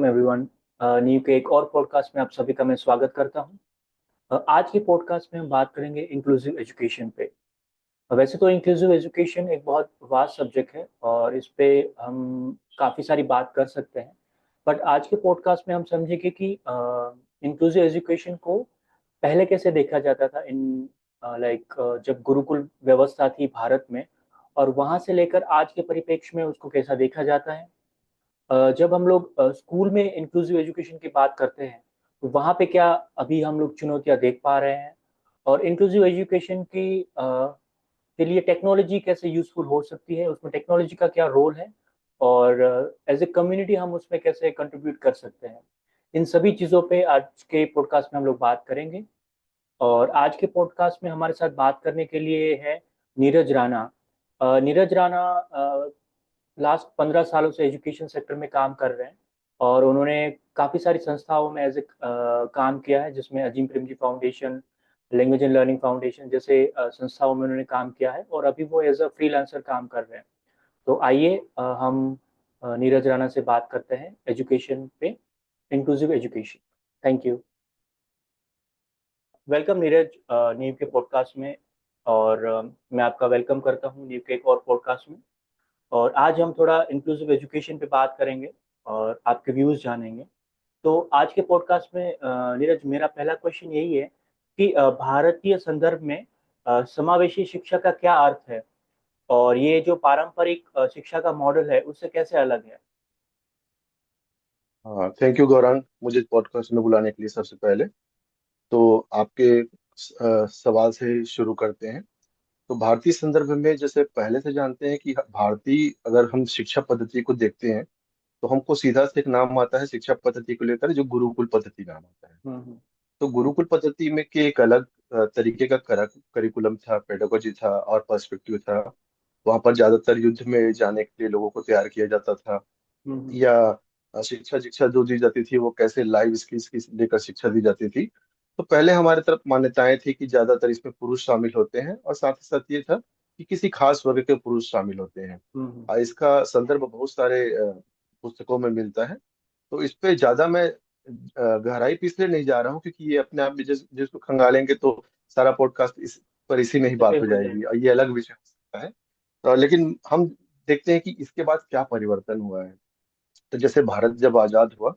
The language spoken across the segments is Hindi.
Welcome everyone. न्यू के एक और पॉडकास्ट में आप सभी का मैं स्वागत करता हूं। आज के पॉडकास्ट में हम बात करेंगे इंक्लूसिव एजुकेशन पे। वैसे तो इंक्लूसिव एजुकेशन एक बहुत वास्ट सब्जेक्ट है और इस पे हम काफ़ी सारी बात कर सकते हैं। बट आज के पॉडकास्ट में हम समझेंगे कि इंक्लूसिव एजुकेशन को पहले कैसे देखा जाता था इन लाइक जब गुरुकुल व्यवस्था थी भारत में, और वहाँ से लेकर आज के परिप्रेक्ष्य में उसको कैसा देखा जाता है। जब हम लोग स्कूल में इंक्लूसिव एजुकेशन की बात करते हैं तो वहाँ पे क्या अभी हम लोग चुनौतियाँ देख पा रहे हैं, और इंक्लूसिव एजुकेशन की के लिए टेक्नोलॉजी कैसे यूजफुल हो सकती है, उसमें टेक्नोलॉजी का क्या रोल है, और एज ए कम्युनिटी हम उसमें कैसे कंट्रीब्यूट कर सकते हैं। इन सभी चीज़ों पे आज के पॉडकास्ट में हम लोग बात करेंगे। और आज के पॉडकास्ट में हमारे साथ बात करने के लिए है नीरज राणा। नीरज राणा लास्ट 15 सालों से एजुकेशन सेक्टर में काम कर रहे हैं, और उन्होंने काफ़ी सारी संस्थाओं में एज ए काम किया है, जिसमें Azim Premji foundation, language and learning foundation जैसे संस्थाओं में उन्होंने काम किया है, और अभी वो एज अ फ्रीलांसर काम कर रहे हैं। तो आइए हम नीरज राणा से बात करते हैं एजुकेशन पे, inclusive education. Thank you. Welcome Neeraj नीव के पॉडकास्ट में। और मैं आपका वेलकम करता हूँ नीव के एक और पॉडकास्ट में। और आज हम थोड़ा इंक्लूसिव एजुकेशन पे बात करेंगे और आपके व्यूज जानेंगे। तो आज के पॉडकास्ट में नीरज, मेरा पहला क्वेश्चन यही है कि भारतीय संदर्भ में समावेशी शिक्षा का क्या अर्थ है, और ये जो पारंपरिक शिक्षा का मॉडल है उससे कैसे अलग है। हाँ, थैंक यू गौरांग, मुझे पॉडकास्ट में बुलाने के लिए। सबसे पहले तो आपके सवाल से शुरू करते हैं। तो भारतीय संदर्भ में जैसे पहले से जानते हैं कि भारतीय, अगर हम शिक्षा पद्धति को देखते हैं तो हमको सीधा से एक नाम आता है शिक्षा पद्धति को लेकर, जो गुरुकुल पद्धति नाम आता है। हम्म। तो गुरुकुल पद्धति में के एक अलग तरीके का करिकुलम था, पेडागोजी था और पर्सपेक्टिव था। वहाँ पर ज्यादातर युद्ध में जाने के लिए लोगों को तैयार किया जाता था, हम्म। या शिक्षा शिक्षा जो दी जाती थी वो कैसे लाइव स्किल्स की लेकर शिक्षा दी जाती थी। तो पहले हमारे तरफ मान्यताएं थी कि ज्यादातर इसमें पुरुष शामिल होते हैं, और साथ ही साथ ये था कि किसी खास वर्ग के पुरुष शामिल होते हैं। हम्म। इसका संदर्भ बहुत सारे पुस्तकों में मिलता है। तो इस पे ज्यादा मैं गहराई पे इसलिए नहीं जा रहा हूँ क्योंकि ये अपने आप में जिसको खंगालेंगे तो सारा पॉडकास्ट इस पर इसी में ही इसी पे बात हो हो जाएगी, जाएगा। और ये अलग विषय हो सकता है। लेकिन हम देखते हैं कि इसके बाद क्या परिवर्तन हुआ है। तो जैसे भारत जब आजाद हुआ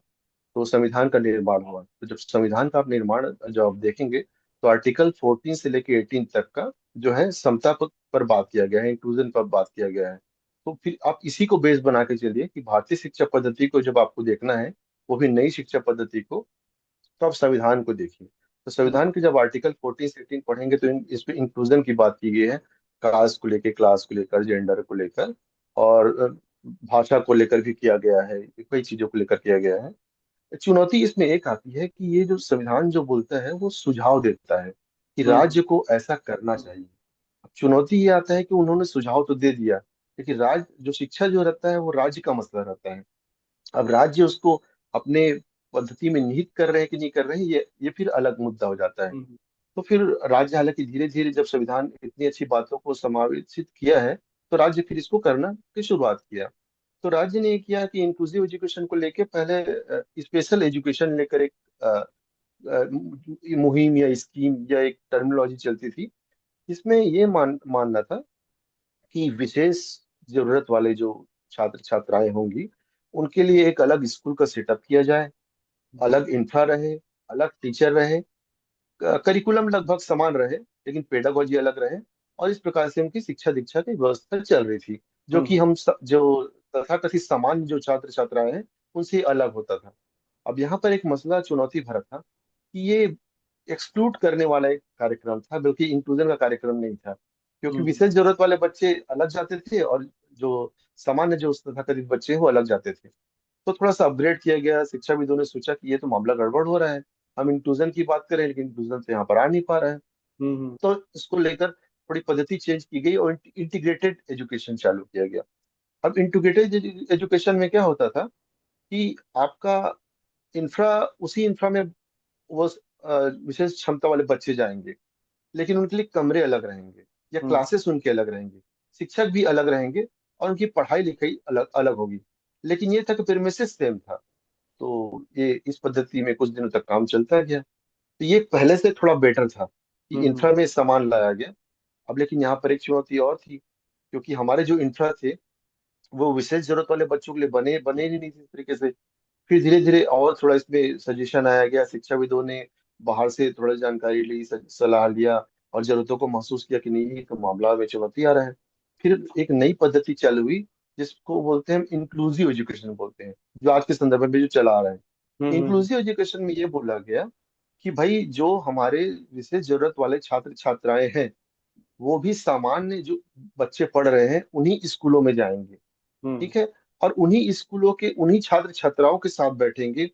तो संविधान का निर्माण हुआ। तो जब संविधान का आप निर्माण जब आप देखेंगे तो आर्टिकल 14 से लेके 18 तक का जो है समता पर बात किया गया है, इंक्लूजन पर बात किया गया है। तो फिर आप इसी को बेस बना के चलिए कि भारतीय शिक्षा पद्धति को जब आपको देखना है, वो भी नई शिक्षा पद्धति को, तो आप संविधान को देखिए। तो हम्म। संविधान के जब आर्टिकल 14 से 18 पढ़ेंगे तो इस पे इंक्लूजन की बात की गई है। कास्ट को लेकर, क्लास को लेकर, जेंडर को लेकर, और भाषा को लेकर भी किया गया है, कई चीजों को लेकर किया गया है। चुनौती इसमें एक आती है कि ये जो संविधान जो बोलता है वो सुझाव देता है कि हम्म। राज्य को ऐसा करना चाहिए। अब चुनौती ये आता है कि उन्होंने सुझाव तो दे दिया, लेकिन राज्य जो शिक्षा जो रहता है वो राज्य का मसला रहता है। अब राज्य उसको अपने पद्धति में निहित कर रहे हैं कि नहीं कर रहे हैं, ये फिर अलग मुद्दा हो जाता है। हम्म। तो फिर राज्य, हालांकि धीरे धीरे जब संविधान इतनी अच्छी बातों को समावेशित किया है, तो राज्य फिर इसको करना की शुरुआत किया। तो राज्य ने ये किया कि इंक्लूसिव एजुकेशन को लेके पहले स्पेशल एजुकेशन लेकर एक अ, मुहिम या स्कीम या एक टर्मिनोलॉजी चलती थी, जिसमें ये मानना था कि विशेष जरूरत वाले जो छात्र छात्राएं होंगी, उनके लिए एक अलग स्कूल का सेटअप किया जाए, अलग इंफ्रा रहे, अलग टीचर रहे, करिकुलम लगभग समान रहे, लेकिन पेडागोजी अलग रहे। और इस प्रकार से उनकी शिक्षा दीक्षा की व्यवस्था चल रही थी, जो कि हम्म। जो तथाकथित सामान्य जो छात्र छात्राएं हैं उनसे अलग होता था। अब यहाँ पर एक मसला चुनौती भरा था कि ये एक्सक्लूड करने वाला एक कार्यक्रम था, बल्कि इंक्लूजन का कार्यक्रम नहीं था, क्योंकि हम्म। विशेष जरूरत वाले बच्चे अलग जाते थे और जो सामान्य जो तथाकथित बच्चे हैं वो अलग जाते थे। तो थोड़ा सा अपग्रेड किया गया। शिक्षाविदों ने सोचा कि ये तो मामला गड़बड़ हो रहा है, हम इंक्लूजन की बात करें लेकिन इंक्लूजन तो यहाँ पर आ नहीं पा रहा है। हम्म। तो इसको लेकर थोड़ी पद्धति चेंज की गई और इंटीग्रेटेड एजुकेशन चालू किया गया। अब इंटीग्रेटेड एजुकेशन में क्या होता था कि आपका इंफ्रा, उसी इंफ्रा में वो विशेष क्षमता वाले बच्चे जाएंगे, लेकिन उनके लिए कमरे अलग रहेंगे, या हम्म। क्लासेस उनके अलग रहेंगे, शिक्षक भी अलग रहेंगे, और उनकी पढ़ाई लिखाई अलग अलग होगी। लेकिन ये था कि प्रेमिसेस सेम था। तो ये इस पद्धति में कुछ दिनों तक काम चलता गया। तो ये पहले से थोड़ा बेटर था कि हम्म। इंफ्रा में सामान लाया गया। अब लेकिन यहाँ पर एक चुनौती और थी, क्योंकि हमारे जो इंफ्रा थे वो विशेष जरूरत वाले बच्चों के लिए बने बने ही नहीं थे इस तरीके से। फिर धीरे धीरे और थोड़ा इसमें सजेशन आया गया, शिक्षाविदों ने बाहर से थोड़ा जानकारी ली, सलाह लिया, और जरूरतों को महसूस किया कि नहीं, ये तो मामला में चुनौती आ रहा है। फिर एक नई पद्धति चालू हुई, जिसको बोलते हैं इंक्लूसिव एजुकेशन बोलते हैं, जो आज के संदर्भ में जो चला आ रहा है। हम्म। इंक्लूसिव एजुकेशन में ये बोला गया कि भाई जो हमारे विशेष जरूरत वाले छात्र छात्राएं हैं, वो भी सामान्य जो बच्चे पढ़ रहे हैं उन्हीं स्कूलों में जाएंगे। हम्म। ठीक है। और उन्हीं स्कूलों के उन्हीं छात्र छात्राओं के साथ बैठेंगे,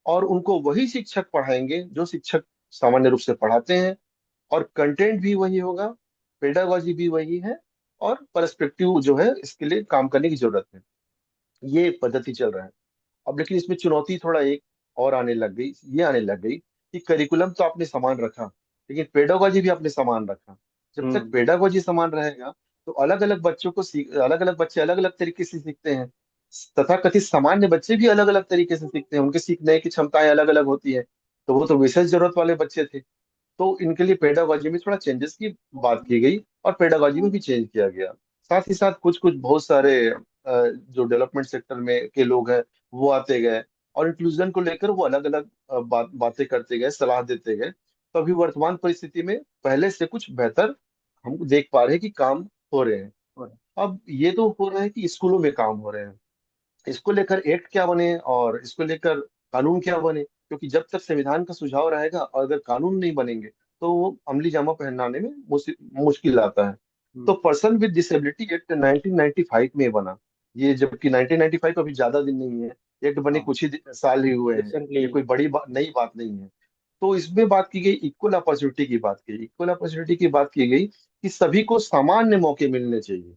और उनको वही शिक्षक पढ़ाएंगे जो शिक्षक सामान्य रूप से पढ़ाते हैं, और कंटेंट भी वही होगा, पेडागोजी भी वही है, और पर्सपेक्टिव जो है इसके लिए काम करने की जरूरत है। ये पद्धति चल रहा है। अब लेकिन इसमें चुनौती थोड़ा एक और आने लग गई, ये आने लग गई कि करिकुलम तो आपने समान रखा, लेकिन पेडागोजी भी आपने समान रखा। जब तक हम्म। पेडागोजी समान रहेगा तो अलग अलग बच्चों को अलग अलग बच्चे अलग अलग तरीके से सीखते हैं, तथा कथित सामान्य बच्चे भी अलग अलग तरीके से सीखते हैं, उनके सीखने की क्षमताएं अलग अलग होती है। तो वो तो विशेष जरूरत वाले बच्चे थे, तो इनके लिए पेडागोजी में थोड़ा चेंजेस की बात की गई, और पेडागोजी में भी चेंज किया गया। साथ ही साथ कुछ कुछ बहुत सारे जो डेवलपमेंट सेक्टर में के लोग हैं वो आते गए, और इंक्लूजन को लेकर वो अलग अलग बातें करते गए, सलाह देते गए। तो अभी वर्तमान परिस्थिति में पहले से कुछ बेहतर हम देख पा रहे हैं कि काम हो रहे हैं। और- अब ये तो हो रहा है कि स्कूलों में काम हो रहे हैं, इसको लेकर एक्ट क्या बने और इसको लेकर कानून क्या बने, क्योंकि जब तक संविधान का सुझाव रहेगा और अगर कानून नहीं बनेंगे तो वो अमली जामा पहनाने में मुश्किल आता है। तो हम्म। पर्सन विद डिसेबिलिटी एक्ट 1995 में बना, ये जबकि 1995 का भी ज्यादा दिन नहीं है, एक्ट बने हाँ, कुछ ही साल ही हुए हैं, रिसेंटली। ये कोई नई बात नहीं है। तो इसमें बात की गई इक्वल अपॉर्चुनिटी की, बात की इक्वल अपॉर्चुनिटी की बात की गई कि सभी को सामान्य मौके मिलने चाहिए।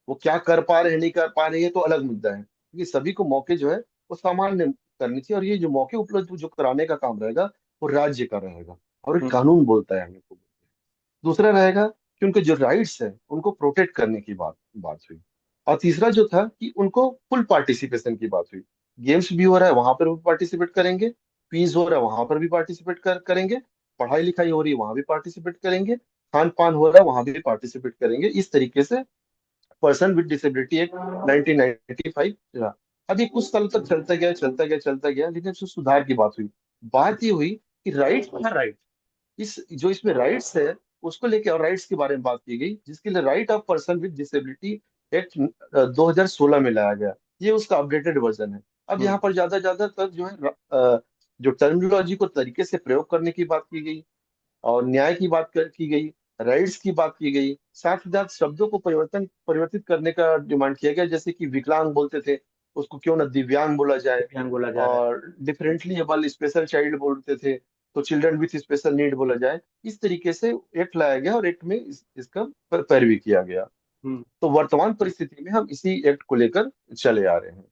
वो क्या कर पा रहे हैं नहीं कर पा रहे हैं तो अलग मुद्दा है, क्योंकि सभी को मौके जो है वो सामान्य करनी चाहिए, और ये जो मौके उपलब्ध जो कराने का काम रहेगा वो राज्य का रहेगा, और एक हम्म। कानून बोलता है हमें को। दूसरा रहेगा कि उनके जो राइट्स है उनको प्रोटेक्ट करने की बात बात हुई। और तीसरा जो था कि उनको फुल पार्टिसिपेशन की बात हुई। गेम्स भी हो रहा है वहां पर भी पार्टिसिपेट करेंगे, क्विज हो रहा है वहां पर भी पार्टिसिपेट करेंगे, पढ़ाई लिखाई हो रही है वहां भी पार्टिसिपेट करेंगे, खान पान हो रहा है वहां भी पार्टिसिपेट करेंगे। इस तरीके से पर्सन विद डिसेबिलिटी एक्ट 1995 रहा। अब ये कुछ साल तक चलता गया चलता गया चलता गया, लेकिन उसमें सुधार की बात हुई। बात ये हुई कि राइट क्या राइट, इस जो इसमें राइट्स है उसको लेके और राइट्स के बारे में बात की गई, जिसके लिए right of person with disability act 2016 में लाया गया। ये उसका अपडेटेड वर्जन है। अब यहाँ हम्म। पर ज्यादातर जो है जो टर्मिनोलॉजी को तरीके से प्रयोग करने की बात की गई, और न्याय की की गई, राइट्स की बात की गई, साथ ही साथ शब्दों को परिवर्तित करने का डिमांड किया गया। जैसे कि विकलांग बोलते थे, उसको क्यों ना दिव्यांग बोला जाए, दिव्यांग बोला जा रहा है। और डिफरेंटली एबल स्पेशल चाइल्ड बोलते थे तो चिल्ड्रन विथ स्पेशल नीड बोला जाए। इस तरीके से एक्ट लाया गया, और एक्ट में इसका पैरवी किया गया। हम्म। तो वर्तमान परिस्थिति में हम इसी एक्ट को लेकर चले आ रहे हैं।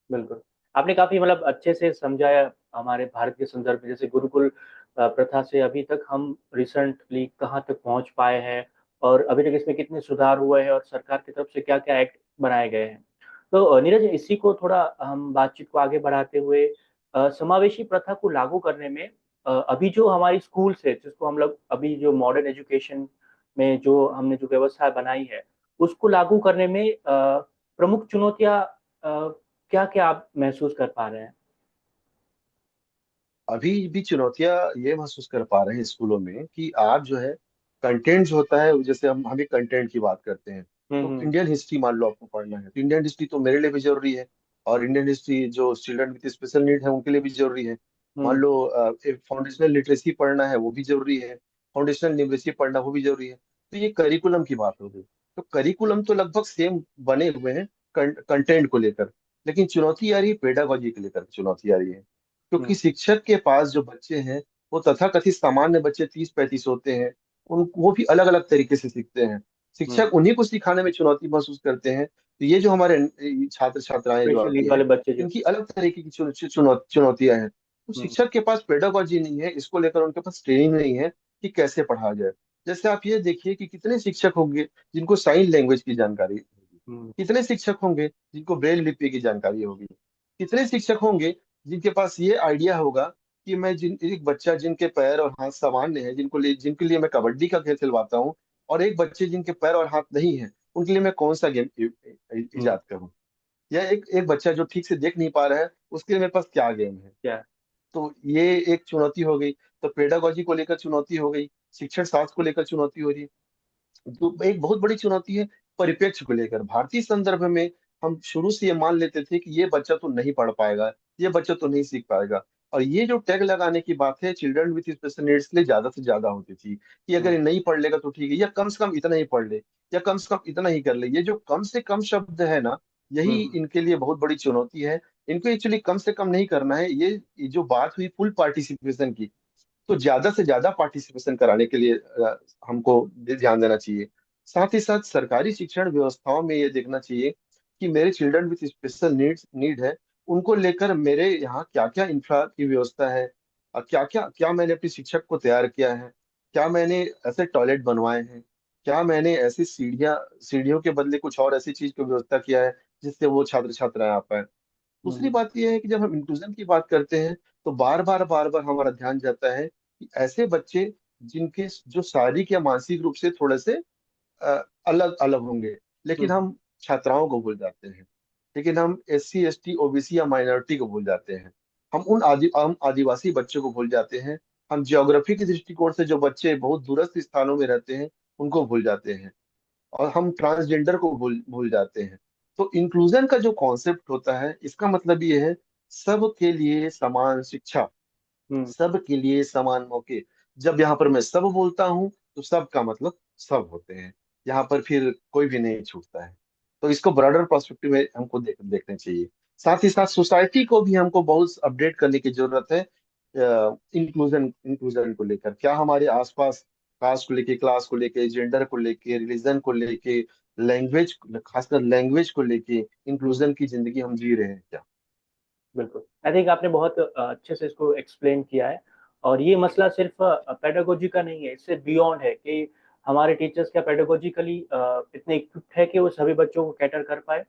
बिल्कुल। आपने काफी मतलब अच्छे से समझाया हमारे भारत के संदर्भ में, जैसे गुरुकुल प्रथा से अभी तक हम रिसेंटली कहाँ तक पहुंच पाए हैं, और अभी तक इसमें कितने सुधार हुए हैं, और सरकार की तरफ से क्या क्या एक्ट बनाए गए हैं। तो नीरज, इसी को थोड़ा हम बातचीत को आगे बढ़ाते हुए समावेशी प्रथा को लागू करने में अभी जो हमारी स्कूल्स है, जिसको हम लोग अभी जो मॉडर्न एजुकेशन में जो हमने जो व्यवस्था बनाई है, उसको लागू करने में प्रमुख चुनौतियां क्या क्या आप महसूस कर पा रहे हैं? अभी भी चुनौतियां ये महसूस कर पा रहे हैं स्कूलों में कि आप जो है कंटेंट जो होता है, जैसे हम भी कंटेंट की बात करते हैं, तो हम्म। इंडियन हिस्ट्री मान लो आपको पढ़ना है, तो इंडियन हिस्ट्री तो मेरे लिए भी जरूरी है, और इंडियन हिस्ट्री जो चिल्ड्रन विद स्पेशल नीड है उनके लिए भी जरूरी है। मान हम्म। लो एक फाउंडेशनल लिटरेसी पढ़ना है वो भी जरूरी है, फाउंडेशनल न्यूमरेसी पढ़ना वो भी जरूरी है। तो ये करिकुलम की बात हो गई। तो करिकुलम तो लगभग सेम बने हुए हैं कंटेंट को लेकर, लेकिन चुनौती आ रही है पेडागोजी को लेकर, चुनौती आ रही है क्योंकि हम्म। शिक्षक के पास जो बच्चे हैं वो तथाकथित सामान्य बच्चे 30-35 होते हैं, उन वो भी अलग अलग तरीके से सीखते हैं। हम्म। शिक्षक उन्हीं को सिखाने में चुनौती महसूस करते हैं। तो ये जो हमारे छात्र छात्राएं जो स्पेशल आती नीड हैं, वाले बच्चे जो। इनकी अलग तरीके की चुनौतियां हैं। तो हम्म। शिक्षक के पास पेडागोजी नहीं है, इसको लेकर उनके पास ट्रेनिंग नहीं है कि कैसे पढ़ाया जाए। जैसे आप ये देखिए कि कितने शिक्षक होंगे जिनको साइन लैंग्वेज की जानकारी होगी, हम्म। कितने शिक्षक होंगे जिनको ब्रेल लिपि की जानकारी होगी, कितने शिक्षक होंगे जिनके पास ये आइडिया होगा कि मैं जिन एक बच्चा जिनके पैर और हाथ सामान्य है, जिनके लिए मैं कबड्डी का खेल खिलवाता हूँ, और एक बच्चे जिनके पैर और हाथ नहीं है, उनके लिए मैं कौन सा गेम हम्म। इजाद करूँ, या एक एक बच्चा जो ठीक से देख नहीं पा रहा है, उसके लिए मेरे पास क्या गेम है। क्या। तो ये एक चुनौती हो गई। तो पेडागोजी को लेकर चुनौती हो गई, शिक्षण शास्त्र को लेकर चुनौती हो रही है। जो एक बहुत बड़ी चुनौती है परिप्रेक्ष्य को लेकर, भारतीय संदर्भ में हम शुरू से ये मान लेते थे कि ये बच्चा तो नहीं पढ़ पाएगा, ये बच्चा तो नहीं सीख पाएगा। और ये जो टैग लगाने की बात है चिल्ड्रन विद स्पेशल नीड्स के लिए ज्यादा से ज्यादा होती थी, कि अगर हम्म। ये नहीं पढ़ लेगा तो ठीक है, या कम से कम इतना ही पढ़ ले, या कम से कम इतना ही कर ले। ये जो कम से कम शब्द है ना, यही हम्म। इनके लिए बहुत बड़ी चुनौती है। इनको एक्चुअली कम से कम नहीं करना है। ये जो बात हुई फुल पार्टिसिपेशन की, तो ज्यादा से ज्यादा पार्टिसिपेशन कराने के लिए हमको ध्यान देना चाहिए। साथ ही साथ सरकारी शिक्षण व्यवस्थाओं में ये देखना चाहिए कि मेरे चिल्ड्रन विद स्पेशल नीड है, उनको लेकर मेरे यहाँ क्या क्या इंफ्रा की व्यवस्था है, और क्या मैंने अपने शिक्षक को तैयार किया है, क्या मैंने ऐसे टॉयलेट बनवाए हैं, क्या मैंने ऐसी सीढ़ियों के बदले कुछ और ऐसी चीज की व्यवस्था किया है जिससे वो छात्र छात्राएं आ पाए। दूसरी हम्म। बात यह है कि जब हम इंक्लूजन की बात करते हैं, तो बार बार हमारा ध्यान जाता है कि ऐसे बच्चे जिनके जो शारीरिक या मानसिक रूप से थोड़े से अलग अलग होंगे, लेकिन हम्म। हम छात्राओं को भूल जाते हैं, लेकिन हम SC ST OBC या माइनॉरिटी को भूल जाते हैं। हम आदिवासी बच्चों को भूल जाते हैं। हम ज्योग्राफी के दृष्टिकोण से जो बच्चे बहुत दूरस्थ स्थानों में रहते हैं उनको भूल जाते हैं, और हम ट्रांसजेंडर को भूल भूल जाते हैं। तो इंक्लूजन का जो कॉन्सेप्ट होता है, इसका मतलब ये है सबके लिए समान शिक्षा, हम्म। सबके लिए समान मौके। जब यहाँ पर मैं सब बोलता हूँ, तो सब का मतलब सब होते हैं, यहाँ पर फिर कोई भी नहीं छूटता है। तो इसको ब्रॉडर पर्सपेक्टिव में हमको देखना चाहिए। साथ ही साथ सोसाइटी को भी हमको बहुत अपडेट करने की जरूरत है। इंक्लूजन इंक्लूजन को लेकर क्या हमारे आसपास, कास्ट को लेके, क्लास को लेके, जेंडर को लेके, रिलीजन को लेके, लैंग्वेज, खासकर लैंग्वेज को लेके हम्म। इंक्लूजन की जिंदगी हम जी रहे हैं क्या। बिल्कुल, आई थिंक आपने बहुत अच्छे से इसको एक्सप्लेन किया है। और ये मसला सिर्फ पेडागोजी का नहीं है, इससे बियॉन्ड है कि हमारे टीचर्स क्या पेडागोजिकली इतने इक्विप्ड है कि वो सभी बच्चों को कैटर कर पाए।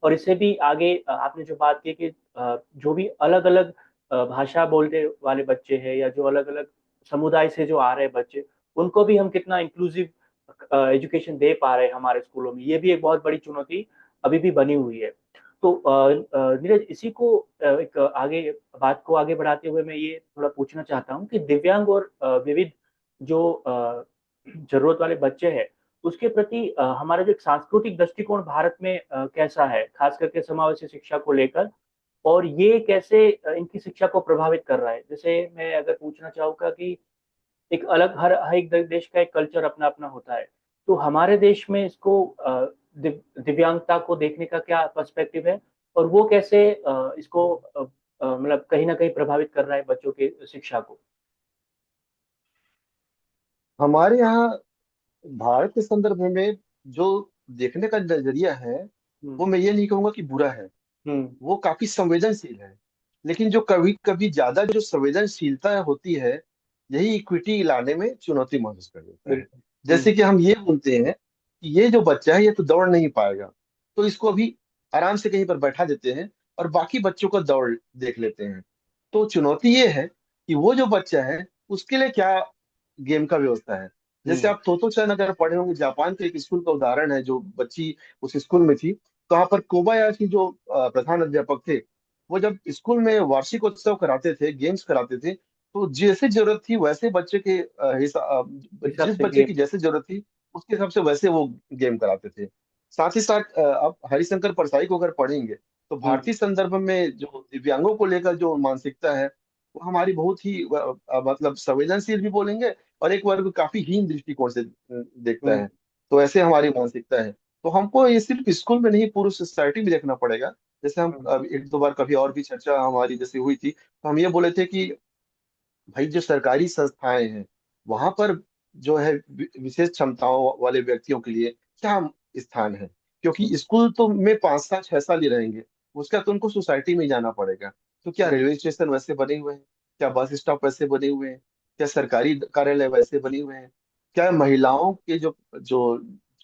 और इससे भी आगे आपने जो बात की कि जो भी अलग अलग भाषा बोलने वाले बच्चे हैं या जो अलग अलग समुदाय से जो आ रहे हैं बच्चे, उनको भी हम कितना इंक्लूसिव एजुकेशन दे पा रहे हैं हमारे स्कूलों में, ये भी एक बहुत बड़ी चुनौती अभी भी बनी हुई है। तो नीरज, इसी को एक आगे बात को आगे बढ़ाते हुए मैं ये थोड़ा पूछना चाहता हूँ कि दिव्यांग और विविध जो जरूरत वाले बच्चे हैं, उसके प्रति हमारा जो एक सांस्कृतिक दृष्टिकोण भारत में कैसा है, खास करके समावेशी शिक्षा को लेकर। और ये कैसे इनकी शिक्षा को प्रभावित कर रहा है। जैसे मैं अगर पूछना चाहूंगा कि एक अलग हर एक देश का एक कल्चर अपना अपना होता है, तो हमारे देश में इसको दिव्यांगता को देखने का क्या पर्सपेक्टिव है, और वो कैसे इसको मतलब कहीं ना कहीं प्रभावित कर रहा है बच्चों की शिक्षा को। हमारे यहाँ भारत के संदर्भ में जो देखने का नजरिया है, हम्म। वो मैं ये नहीं कहूंगा कि बुरा है, हम्म। वो काफी संवेदनशील है। लेकिन जो कभी कभी ज्यादा जो संवेदनशीलता होती है, यही इक्विटी लाने में चुनौती महसूस कर देता है। बिल्कुल। जैसे कि हम ये बोलते हैं कि ये जो बच्चा है ये तो दौड़ नहीं पाएगा, तो इसको अभी आराम से कहीं पर बैठा देते हैं, और बाकी बच्चों का दौड़ देख लेते हैं। तो चुनौती ये है कि वो जो बच्चा है उसके लिए क्या गेम का व्यवस्था है। जैसे हम्म। आप तोतो चैन अगर पढ़े होंगे, जापान के एक स्कूल का उदाहरण है, जो बच्ची उस स्कूल में थी। तो वहाँ पर कोबायाशी जो प्रधान अध्यापक थे, वो जब स्कूल में वार्षिकोत्सव कराते थे, गेम्स कराते थे, तो जैसे जरूरत थी वैसे बच्चे के हिसाब जिस से बच्चे गेम। की जैसे जरूरत थी उसके हिसाब से वैसे वो गेम कराते थे। साथ ही साथ आप हरिशंकर परसाई को अगर पढ़ेंगे, तो हम्म। भारतीय संदर्भ में जो दिव्यांगों को लेकर जो मानसिकता है, वो हमारी बहुत ही मतलब संवेदनशील भी बोलेंगे, और एक वर्ग काफी हीन दृष्टिकोण से देखता हम्म। है। तो ऐसे हमारी मानसिकता है। तो हमको ये सिर्फ स्कूल में नहीं, पूरी सोसाइटी में देखना पड़ेगा। जैसे हम हम्म। एक दो बार कभी और भी चर्चा हमारी जैसे हुई थी, तो हम ये बोले थे कि भाई जो सरकारी संस्थाएं हैं, वहां पर जो है विशेष क्षमताओं वाले व्यक्तियों के लिए क्या स्थान है। क्योंकि हम्म। स्कूल तो में 5 साल 6 साल ही रहेंगे, उसका तो उनको सोसाइटी में ही जाना पड़ेगा। तो क्या हम्म। रेलवे स्टेशन वैसे बने हुए हैं, क्या बस स्टॉप वैसे बने हुए हैं, क्या सरकारी कार्यालय वैसे बने हुए हैं, क्या महिलाओं के जो जो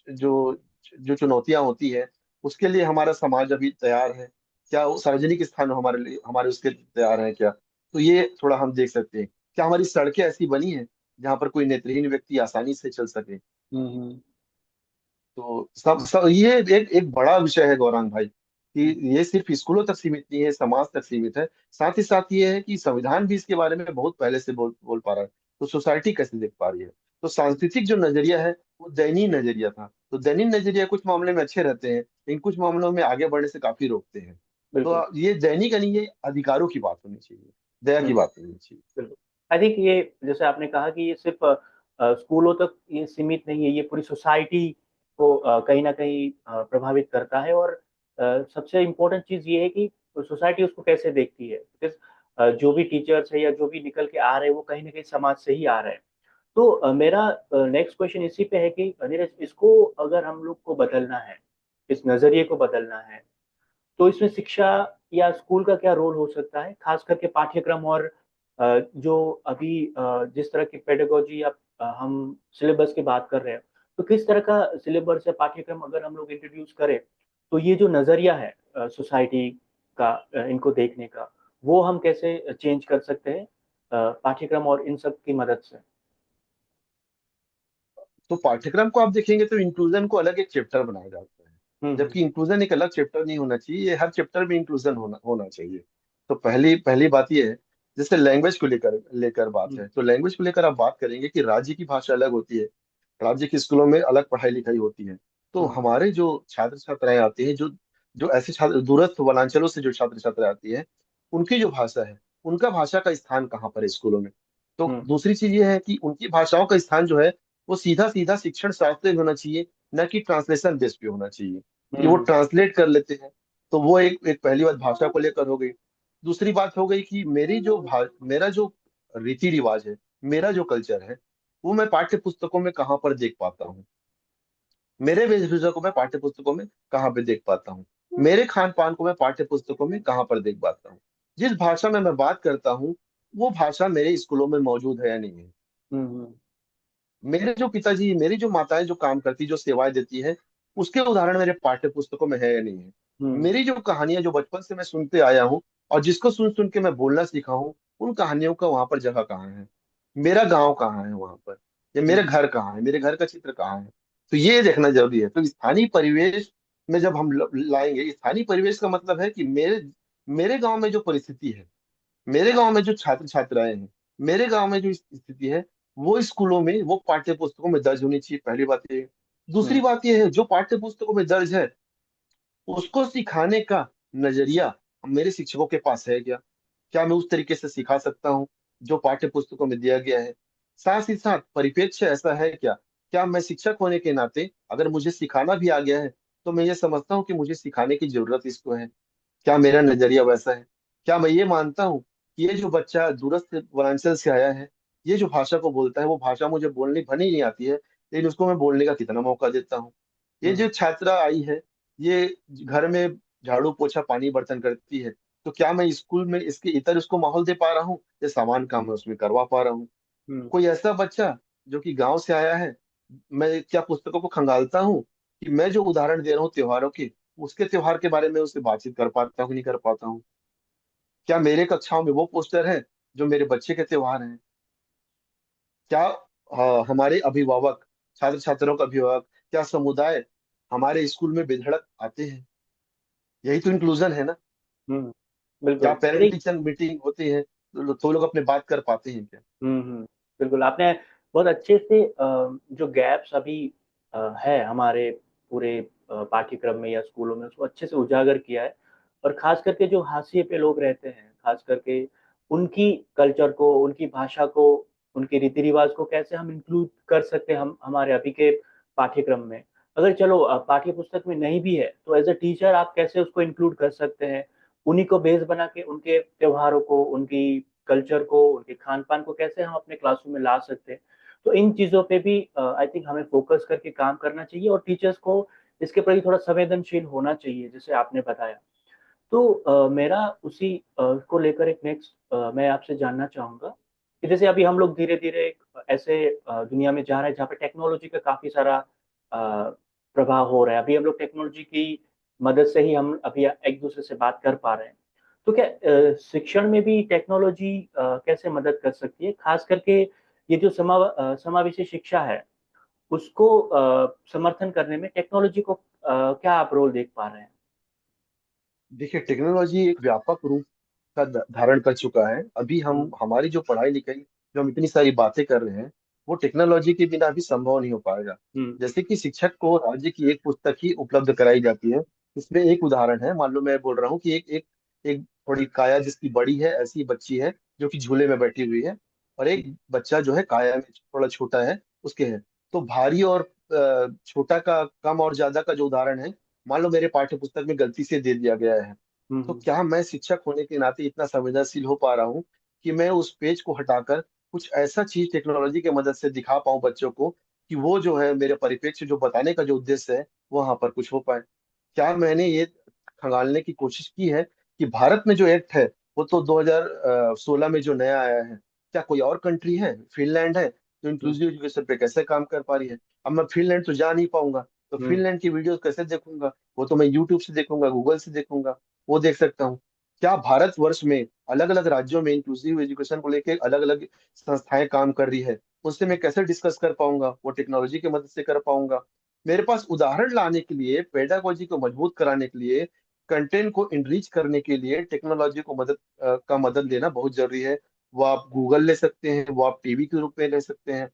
जो जो चुनौतियां होती है उसके लिए हमारा समाज अभी तैयार है। क्या वो सार्वजनिक स्थान हमारे लिए हमारे उसके तैयार हैं क्या? तो ये थोड़ा हम देख सकते हैं। क्या हमारी सड़कें ऐसी बनी हैं जहाँ पर कोई नेत्रहीन व्यक्ति आसानी से चल सके? हम्म। तो सब ये एक एक बड़ा विषय है गौरांग भाई, कि ये सिर्फ स्कूलों तक सीमित नहीं है, समाज तक सीमित है। साथ ही साथ ये है कि संविधान भी इसके बारे में बहुत पहले से बोल पा रहा है। तो सोसाइटी कैसे देख पा रही है? तो सांस्कृतिक जो नजरिया है वो दयनीय नजरिया था। तो दयनीय नजरिया कुछ मामले में अच्छे रहते हैं, लेकिन कुछ मामलों में आगे बढ़ने से काफी रोकते हैं। बिल्कुल। तो ये दैनिक यानी ये अधिकारों की बात होनी चाहिए, दया की हम्म। बात होनी चाहिए। बिल्कुल। आई थिंक ये, जैसे आपने कहा कि ये सिर्फ स्कूलों तक ये सीमित नहीं है, ये पूरी सोसाइटी को कहीं ना कहीं प्रभावित करता है। और सबसे इम्पोर्टेंट चीज ये है कि सोसाइटी उसको कैसे देखती है, बिकॉज जो भी टीचर्स है या जो भी निकल के आ रहे हैं वो कहीं ना कहीं समाज से ही आ रहे हैं। तो मेरा नेक्स्ट क्वेश्चन इसी पे है कि नीरज, इसको अगर हम लोग को बदलना है, इस नजरिए को बदलना है, तो इसमें शिक्षा या स्कूल का क्या रोल हो सकता है, खास करके पाठ्यक्रम और जो अभी जिस तरह की पेडागोजी या हम सिलेबस की बात कर रहे हैं, तो किस तरह का सिलेबस या पाठ्यक्रम अगर हम लोग इंट्रोड्यूस करें, तो ये जो नजरिया है सोसाइटी का इनको देखने का, वो हम कैसे चेंज कर सकते हैं पाठ्यक्रम और इन सब की मदद से। तो पाठ्यक्रम को आप देखेंगे तो इंक्लूजन को अलग एक चैप्टर बनाया जाता है, हम्म। जबकि इंक्लूजन एक अलग चैप्टर नहीं होना चाहिए, ये हर चैप्टर में इंक्लूजन होना होना चाहिए। तो पहली पहली बात ये है, जैसे लैंग्वेज को लेकर लेकर बात हम्म। है, तो लैंग्वेज को लेकर आप बात करेंगे कि राज्य की भाषा अलग होती है, राज्य के स्कूलों में अलग पढ़ाई लिखाई होती है। तो हम्म। हमारे जो छात्र छात्राएं आते हैं, जो जो ऐसे छात्र दूरस्थ वनांचलों से जो छात्र छात्राएं आती है, उनकी जो भाषा है, उनका भाषा का स्थान कहाँ पर है स्कूलों में? तो हम्म। दूसरी चीज ये है कि उनकी भाषाओं का स्थान जो है वो सीधा सीधा शिक्षण शास्त्र में होना चाहिए, न कि ट्रांसलेशन बेस पे होना चाहिए कि वो हम्म। ट्रांसलेट कर लेते हैं। तो वो एक पहली बात भाषा को लेकर हो गई। दूसरी बात हो गई कि मेरा जो रीति रिवाज है, मेरा जो कल्चर है, वो मैं पाठ्य पुस्तकों में कहाँ पर देख पाता हूँ? मेरे वेशभूषा को मैं पाठ्य पुस्तकों में कहाँ पे देख पाता हूँ? मेरे खान पान को मैं पाठ्य पुस्तकों में कहाँ पर देख पाता हूँ? जिस भाषा में मैं बात करता हूँ, वो भाषा मेरे स्कूलों में मौजूद है या नहीं है? हम्म। मेरे जो पिताजी, मेरी जो माताएं जो काम करती, जो सेवाएं देती है, उसके उदाहरण मेरे पाठ्य पुस्तकों में है या नहीं है? हम्म। मेरी जो कहानियां जो बचपन से मैं सुनते आया हूँ और जिसको सुन सुन के मैं बोलना सीखा हूँ, उन कहानियों का वहां पर जगह कहाँ है? मेरा गांव कहाँ है वहां पर? या मेरा हम्म। घर कहाँ है, मेरे घर का चित्र कहाँ है? तो ये देखना जरूरी है। तो स्थानीय परिवेश में जब हम लाएंगे, स्थानीय परिवेश का मतलब है कि मेरे मेरे गांव में जो परिस्थिति है, मेरे गांव में जो छात्र छात्राएं हैं, मेरे गांव में जो स्थिति है, वो स्कूलों में, वो पाठ्य पुस्तकों में दर्ज होनी चाहिए। पहली बात ये है। दूसरी हम्म। बात ये है, जो पाठ्य पुस्तकों में दर्ज है उसको सिखाने का नजरिया मेरे शिक्षकों के पास है क्या? क्या मैं उस तरीके से सिखा सकता हूँ जो पाठ्य पुस्तकों में दिया गया है? साथ ही साथ परिप्रेक्ष्य ऐसा है क्या? क्या मैं शिक्षक होने के नाते अगर मुझे सिखाना भी आ गया है, तो मैं ये समझता हूँ कि मुझे सिखाने की जरूरत इसको है? क्या मेरा नजरिया वैसा है? क्या मैं ये मानता हूँ कि ये जो बच्चा दूरस्थ वनांचल से आया है, ये जो भाषा को बोलता है, वो भाषा मुझे बोलनी भली नहीं आती है, लेकिन उसको मैं बोलने का कितना मौका देता हूँ? ये हम्म। जो छात्रा आई है, ये घर में झाड़ू पोछा पानी बर्तन करती है, तो क्या मैं स्कूल में इसके इतर उसको माहौल दे पा रहा हूँ, या सामान काम मैं उसमें करवा पा रहा हूँ? हम्म। कोई ऐसा बच्चा जो कि गांव से आया है, मैं क्या पुस्तकों को खंगालता हूँ कि मैं जो उदाहरण दे रहा हूँ त्योहारों के, उसके त्योहार के बारे में उससे बातचीत कर पाता हूँ, नहीं कर पाता हूँ? क्या मेरे कक्षाओं में वो पोस्टर है जो मेरे बच्चे के त्योहार हैं? क्या हमारे अभिभावक, छात्र छात्राओं का अभिभावक, क्या समुदाय हमारे स्कूल में बेधड़क आते हैं? यही तो इंक्लूजन है ना? हम्म। क्या बिल्कुल आई पेरेंट थिंक। टीचर मीटिंग होती है तो लोग अपने बात कर पाते हैं क्या? बिल्कुल आपने बहुत अच्छे से जो गैप्स अभी है हमारे पूरे पाठ्यक्रम में या स्कूलों में, उसको अच्छे से उजागर किया है। और खास करके जो हाशिए पे लोग रहते हैं, खास करके उनकी कल्चर को, उनकी भाषा को, उनके रीति रिवाज को कैसे हम इंक्लूड कर सकते हैं हम हमारे अभी के पाठ्यक्रम में। अगर चलो पाठ्य पुस्तक में नहीं भी है, तो एज अ टीचर आप कैसे उसको इंक्लूड कर सकते हैं, उन्हीं को बेस बना के उनके त्योहारों को, उनकी कल्चर को, उनके खान पान को कैसे हम अपने क्लासरूम में ला सकते हैं। तो इन चीजों पे भी आई थिंक हमें फोकस करके काम करना चाहिए, और टीचर्स को इसके प्रति थोड़ा संवेदनशील होना चाहिए, जैसे आपने बताया। तो मेरा उसी को लेकर एक नेक्स्ट मैं आपसे जानना चाहूंगा कि जैसे अभी हम लोग धीरे धीरे एक ऐसे दुनिया में जा रहे हैं जहाँ पे टेक्नोलॉजी का काफी सारा प्रभाव हो रहा है। अभी हम लोग टेक्नोलॉजी की मदद से ही हम अभी एक दूसरे से बात कर पा रहे हैं। तो क्या शिक्षण में भी टेक्नोलॉजी कैसे मदद कर सकती है, खास करके ये जो समावेशी शिक्षा है उसको समर्थन करने में टेक्नोलॉजी को क्या आप रोल देख पा रहे हैं? देखिए, टेक्नोलॉजी एक व्यापक रूप का धारण कर चुका है। अभी हम हम्म। हमारी जो पढ़ाई लिखाई, जो हम इतनी सारी बातें कर रहे हैं, वो टेक्नोलॉजी के बिना भी संभव नहीं हो पाएगा। हम्म। जैसे कि शिक्षक को राज्य की एक पुस्तक ही उपलब्ध कराई जाती है। इसमें एक उदाहरण है, मान लो मैं बोल रहा हूँ कि एक एक एक थोड़ी काया जिसकी बड़ी है, ऐसी बच्ची है जो कि झूले में बैठी हुई है, और एक बच्चा जो है काया में थोड़ा छोटा है, उसके है। तो भारी और छोटा का, कम और ज्यादा का जो उदाहरण है, मान लो मेरे पाठ्य पुस्तक में गलती से दे दिया गया है, तो हम्म। क्या मैं शिक्षक होने के नाते इतना संवेदनशील हो पा रहा हूँ कि मैं उस पेज को हटाकर कुछ ऐसा चीज टेक्नोलॉजी की मदद से दिखा पाऊँ बच्चों को, कि वो जो है मेरे परिप्रेक्ष्य जो बताने का जो उद्देश्य है, वो वहां पर कुछ हो पाए। क्या मैंने ये खंगालने की कोशिश की है कि भारत में जो एक्ट है, वो तो 2016 में जो नया आया है, क्या कोई और कंट्री है, फिनलैंड है, जो हम्म। इंक्लूसिव एजुकेशन पे कैसे काम कर पा रही है? अब मैं फिनलैंड तो जा नहीं पाऊंगा, तो हम्म। फिनलैंड की वीडियो कैसे देखूंगा? वो तो मैं यूट्यूब से देखूंगा, गूगल से देखूंगा, वो देख सकता हूँ। क्या भारतवर्ष में अलग अलग राज्यों में इंक्लूसिव एजुकेशन को लेकर अलग अलग संस्थाएं काम कर रही है, उससे मैं कैसे डिस्कस कर पाऊंगा? वो टेक्नोलॉजी की मदद से कर पाऊंगा। मेरे पास उदाहरण लाने के लिए, पेडागोजी को मजबूत कराने के लिए, कंटेंट को इनरीच करने के लिए टेक्नोलॉजी को का मदद लेना बहुत जरूरी है। वो आप गूगल ले सकते हैं, वो आप टीवी के रूप में ले सकते हैं,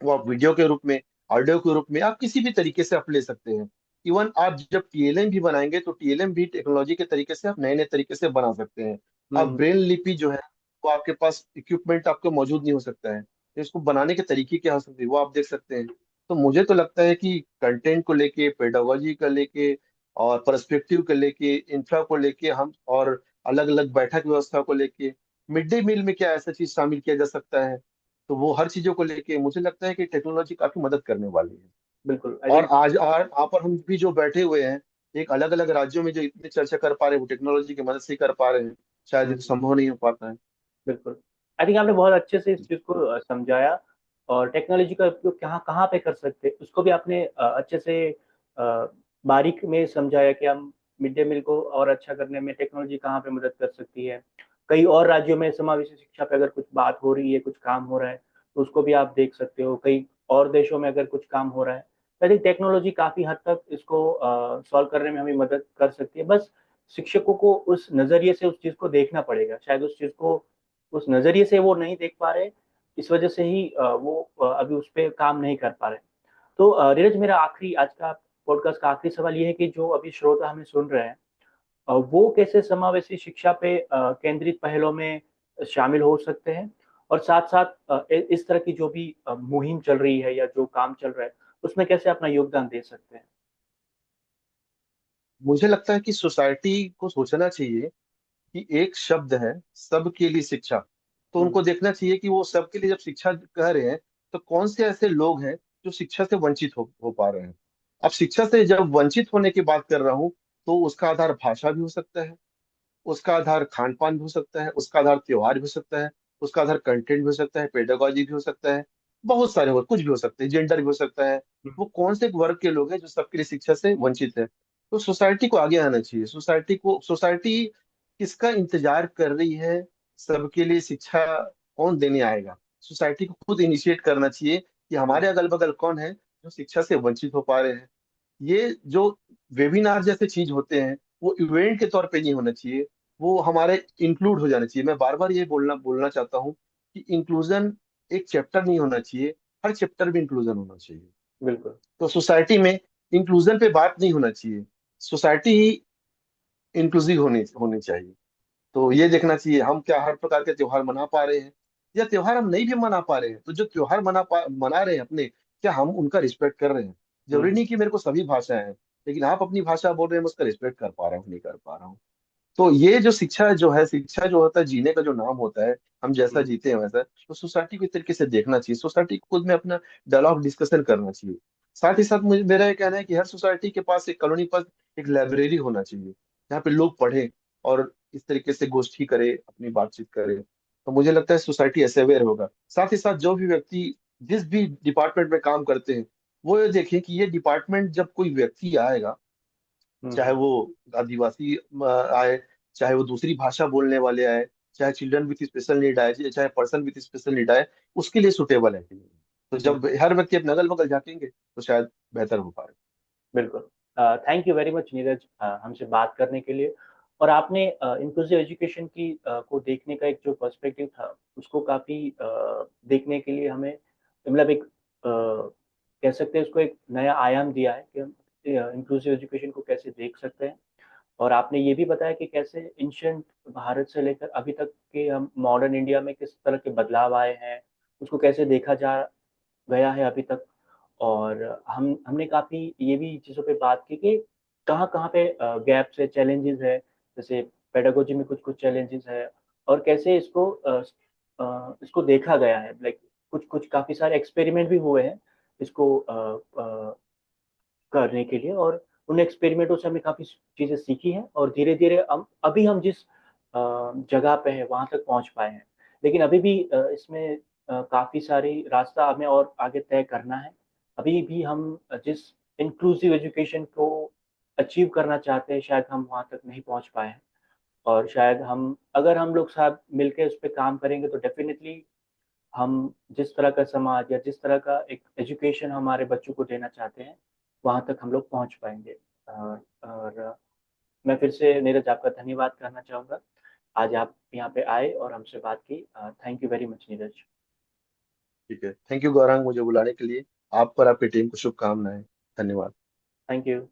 वो आप वीडियो के रूप में, ऑडियो के रूप में, आप किसी भी तरीके से आप ले सकते हैं। इवन आप जब टीएलएम भी बनाएंगे, तो टीएलएम भी टेक्नोलॉजी के तरीके से आप नए नए तरीके से बना सकते हैं। आप हम्म। ब्रेल लिपि जो है, वो आपके पास इक्विपमेंट आपको मौजूद नहीं हो सकता है, तो इसको बनाने के तरीके क्या हो सकते हैं वो आप देख सकते हैं। तो मुझे तो लगता है कि कंटेंट को लेके, पेडागोजी को लेके, और पर्सपेक्टिव को लेके, इंफ्रा को लेके, हम और अलग अलग बैठक व्यवस्था को लेके, मिड डे मील में क्या ऐसा चीज शामिल किया जा सकता है, तो वो हर चीजों को लेके मुझे लगता है कि टेक्नोलॉजी काफी मदद करने वाली है। बिल्कुल, आई और थिंक। आज यहाँ पर हम भी जो बैठे हुए हैं, एक अलग अलग राज्यों में जो इतनी चर्चा कर पा रहे हैं, वो टेक्नोलॉजी की मदद से ही कर पा रहे हैं। शायद ये तो संभव नहीं हो पाता है। बिल्कुल, आई थिंक आपने बहुत अच्छे से इस चीज को समझाया, और टेक्नोलॉजी का उपयोग कहाँ कहाँ पे कर सकते हैं उसको भी आपने अच्छे से बारीक में समझाया कि हम मिड डे मील को और अच्छा करने में टेक्नोलॉजी कहाँ पे मदद कर सकती है। कई और राज्यों में समावेशी शिक्षा पे अगर कुछ बात हो रही है, कुछ काम हो रहा है, तो उसको भी आप देख सकते हो। कई और देशों में अगर कुछ काम हो रहा है, तो आई थिंक टेक्नोलॉजी काफी हद तक इसको सॉल्व करने में हमें मदद कर सकती है। बस शिक्षकों को उस नजरिए से उस चीज को देखना पड़ेगा, शायद उस चीज को उस नजरिए से वो नहीं देख पा रहे, इस वजह से ही वो अभी उस पर काम नहीं कर पा रहे। तो नीरज, मेरा आखिरी आज का पॉडकास्ट का आखिरी सवाल ये है कि जो अभी श्रोता हमें सुन रहे हैं, वो कैसे समावेशी शिक्षा पे केंद्रित पहलों में शामिल हो सकते हैं, और साथ साथ इस तरह की जो भी मुहिम चल रही है या जो काम चल रहा है उसमें कैसे अपना योगदान दे सकते हैं? मुझे लगता है कि सोसाइटी को सोचना चाहिए कि एक शब्द है, सबके लिए शिक्षा। तो हम्म। उनको देखना चाहिए कि वो सबके लिए जब शिक्षा कह रहे हैं, तो कौन से ऐसे लोग हैं जो शिक्षा से वंचित हो पा रहे हैं। अब शिक्षा से जब वंचित होने की बात कर रहा हूँ, तो उसका आधार भाषा भी हो सकता है, उसका आधार खान पान भी हो सकता है, उसका आधार त्योहार भी हो सकता है, उसका आधार कंटेंट भी हो सकता है, पेडागोजी भी हो सकता है, बहुत सारे और कुछ भी हो सकते हैं, जेंडर भी हो सकता है। हम्म। वो कौन से वर्ग के लोग हैं जो सबके लिए शिक्षा से वंचित है? तो सोसाइटी को आगे आना चाहिए। सोसाइटी किसका इंतजार कर रही है? सबके लिए शिक्षा कौन देने आएगा? सोसाइटी को खुद इनिशिएट करना चाहिए कि हमारे हम्म। अगल बगल कौन है जो शिक्षा से वंचित हो पा रहे हैं। ये जो वेबिनार जैसे चीज होते हैं, वो इवेंट के तौर पे नहीं होना चाहिए, वो हमारे इंक्लूड हो जाना चाहिए। मैं बार बार ये बोलना बोलना चाहता हूँ कि इंक्लूजन एक चैप्टर नहीं होना चाहिए, हर चैप्टर में इंक्लूजन होना चाहिए। बिल्कुल। तो सोसाइटी में इंक्लूजन पे बात नहीं होना चाहिए, सोसाइटी ही इंक्लूसिव होनी होनी चाहिए। तो ये देखना चाहिए हम क्या हर प्रकार के त्योहार मना पा रहे हैं, या त्योहार हम नहीं भी मना पा रहे हैं, तो जो त्योहार मना रहे हैं अपने, क्या हम उनका रिस्पेक्ट कर रहे हैं? जरूरी हम्म। नहीं कि मेरे को सभी भाषाएं हैं, लेकिन आप अपनी भाषा बोल रहे हैं, मैं उसका रिस्पेक्ट कर पा रहा हूँ नहीं कर पा रहा हूँ। तो ये जो शिक्षा जो है, शिक्षा जो होता है जीने का जो नाम होता है, हम जैसा हम्म। जीते हैं वैसा, तो सोसाइटी को इस तरीके से देखना चाहिए, सोसाइटी को खुद में अपना डायलॉग डिस्कशन करना चाहिए। साथ ही साथ मुझे मेरा ये कहना है कि हर सोसाइटी के पास, एक कॉलोनी पर एक लाइब्रेरी होना चाहिए, जहाँ पे लोग पढ़े और इस तरीके से गोष्ठी करे, अपनी बातचीत करे। तो मुझे लगता है सोसाइटी ऐसे अवेयर होगा। साथ ही साथ जो भी व्यक्ति जिस भी डिपार्टमेंट में काम करते हैं, वो ये देखें कि ये डिपार्टमेंट जब कोई व्यक्ति आएगा, चाहे हम्म। वो आदिवासी आए, चाहे वो दूसरी भाषा बोलने वाले आए, चाहे चिल्ड्रन विथ स्पेशल नीड आए, चाहे पर्सन विथ स्पेशल नीड आए, उसके लिए सुटेबल है कि नहीं। तो जब बिल्कुल। हर व्यक्ति अपने अगल बगल झांकेंगे तो शायद बेहतर हो पाए। बिल्कुल। Thank you very much Neeraj, हमसे बात करने के लिए। और आपने इंक्लूसिव एजुकेशन की को देखने का एक जो पर्सपेक्टिव था उसको काफ़ी देखने के लिए हमें, मतलब एक कह सकते हैं उसको एक नया आयाम दिया है कि हम इंक्लूसिव एजुकेशन को कैसे देख सकते हैं। और आपने ये भी बताया कि कैसे एंशियंट भारत से लेकर अभी तक के हम मॉडर्न इंडिया में किस तरह के बदलाव आए हैं, उसको कैसे देखा जा गया है अभी तक। और हमने काफ़ी ये भी चीज़ों पे बात की कि कहाँ-कहाँ पे गैप्स है, चैलेंजेस है, जैसे पेडागोजी में कुछ-कुछ चैलेंजेस है, और कैसे इसको देखा गया है, लाइक कुछ-कुछ काफ़ी सारे एक्सपेरिमेंट भी हुए हैं इसको करने के लिए, और उन एक्सपेरिमेंटों से हमने काफ़ी चीज़ें सीखी हैं, और धीरे-धीरे हम अभी हम जिस जगह पे हैं वहाँ तक पहुँच पाए हैं। लेकिन अभी भी इसमें काफ़ी सारी रास्ता हमें और आगे तय करना है। अभी भी हम जिस इंक्लूसिव एजुकेशन को अचीव करना चाहते हैं शायद हम वहाँ तक नहीं पहुँच पाए हैं। और शायद हम, अगर हम लोग साथ मिलके उस पे काम करेंगे तो डेफ़िनिटली हम जिस तरह का समाज या जिस तरह का एक एजुकेशन हमारे बच्चों को देना चाहते हैं, वहाँ तक हम लोग पहुँच पाएँगे। और मैं फिर से नीरज आपका धन्यवाद करना चाहूँगा। आज आप यहाँ पे आए और हमसे बात की। Thank you very much Neeraj. ठीक है, थैंक यू गौरांग मुझे बुलाने के लिए। आप और आपकी टीम को शुभकामनाएं। धन्यवाद। Thank you.